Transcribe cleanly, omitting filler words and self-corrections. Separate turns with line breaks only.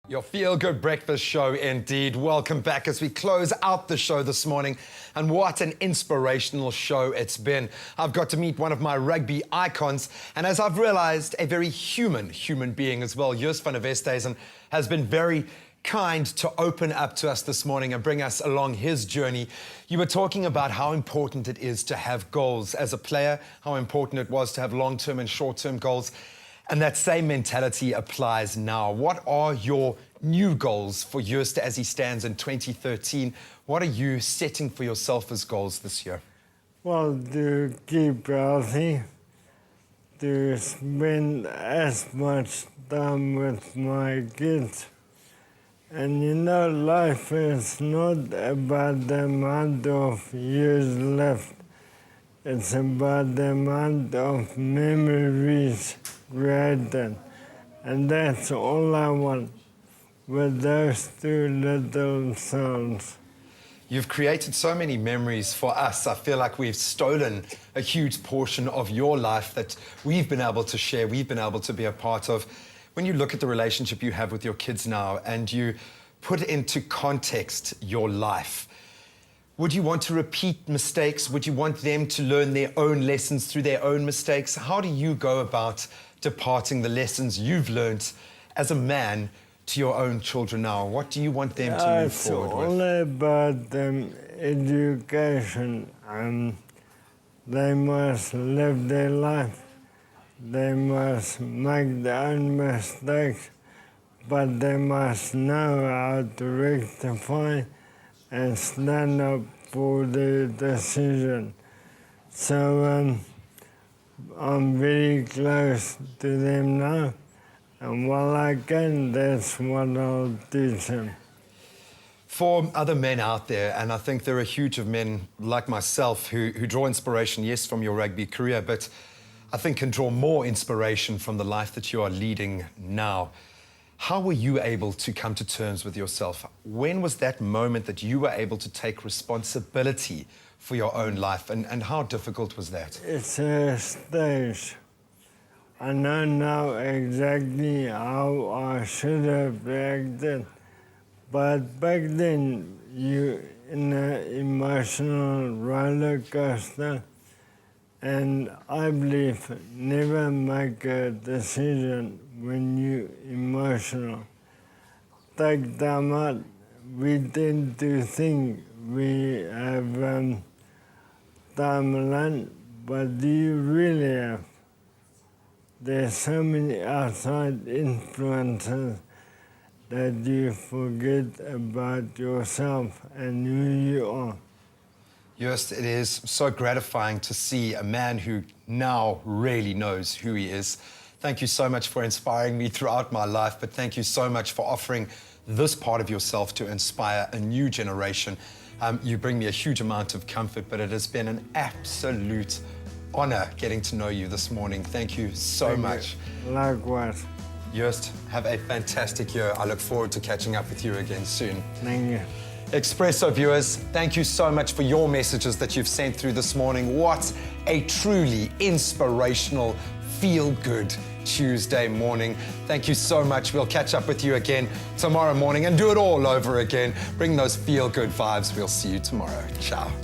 Your feel-good breakfast show indeed. Welcome back as we close out the show this morning. And what an inspirational show it's been. I've got to meet one of my rugby icons, and as I've realized, a very human being as well. Joost Van Der Westhuizen has been very kind to open up to us this morning and bring us along his journey. You were talking about how important it is to have goals as a player, how important it was to have long-term and short-term goals. And that same mentality applies now. What are your new goals for Joost as he stands in 2013? What are you setting for yourself as goals this year?
Well, to keep healthy, to spend as much time with my kids. And you know, life is not about the amount of years left. It's about the amount of memories created. And that's all I want with those two little souls.
You've created so many memories for us. I feel like we've stolen a huge portion of your life that we've been able to share, we've been able to be a part of. When you look at the relationship you have with your kids now and you put into context your life, would you want to repeat mistakes? Would you want them to learn their own lessons through their own mistakes? How do you go about departing the lessons you've learned as a man to your own children now? What do you want them to move forward with?
It's all about education. They must live their life. They must make their own mistakes, but they must know how to rectify and stand up for their decision. So I'm very close to them now, and while I can, that's what I'll teach them.
For other men out there, and I think there are a huge of men like myself who draw inspiration, yes, from your rugby career, but I think can draw more inspiration from the life that you are leading now. How were you able to come to terms with yourself? When was that moment that you were able to take responsibility for your own life, and how difficult was that?
It's a stage. I don't know exactly how I should have reacted, but back then, you in an emotional roller coaster, and I believe never make a decision when you're emotional. Take time out. We tend to think we have time alone, but do you really have? There's so many outside influences that you forget about yourself and who you are.
Joost, it is so gratifying to see a man who now really knows who he is. Thank you so much for inspiring me throughout my life, but thank you so much for offering this part of yourself to inspire a new generation. You bring me a huge amount of comfort, but it has been an absolute honor getting to know you this morning. Thank you so much.
Likewise.
Joost, have a fantastic year. I look forward to catching up with you again soon.
Thank you.
Expresso viewers, thank you so much for your messages that you've sent through this morning. What a truly inspirational, feel-good Tuesday morning. Thank you so much. We'll catch up with you again tomorrow morning and do it all over again. Bring those feel-good vibes. We'll see you tomorrow. Ciao.